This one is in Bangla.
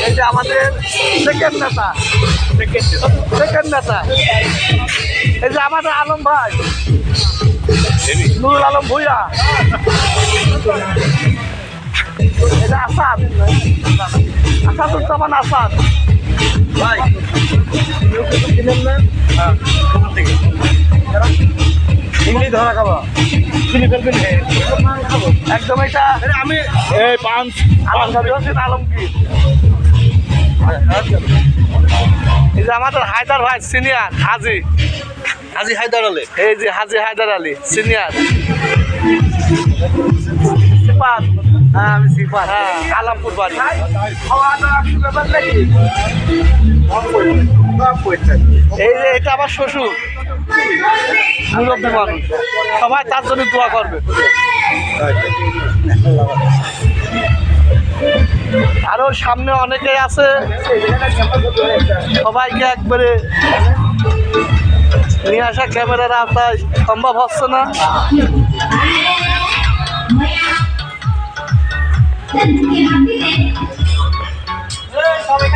এই যে আমাদের সেকেন্ড নেতা, এই যে আমাদের আলম ভাই, নুরুল আলম ভুইয়া, এটা আসাদ, আসাদুজ্জামান আসাদ ভাই। চিনেন না? ইংলিশ ধরা খাবো, চিনি ফেলবেন একদম। এটা আমি এই পাঁচ আলমগীর। এই যে আমাদের হায়দার ভাই সিনিয়র হাজি হায়দার আলী, এই যে হাজি হায়দার আলী সিনিয়র। হ্যাঁ আমি সিপার, হ্যাঁ আলামপুর বাড়ি। এই যে এটা আমার শ্বশুর, মুরব্বী মানুষ, সবাই তার জন্য দোয়া করবে। আরো সামনে অনেকেই আছে, সবাইকে একবারে নিয়ে আসা ক্যামেরার আওতায় সম্ভব হচ্ছে না। সবাই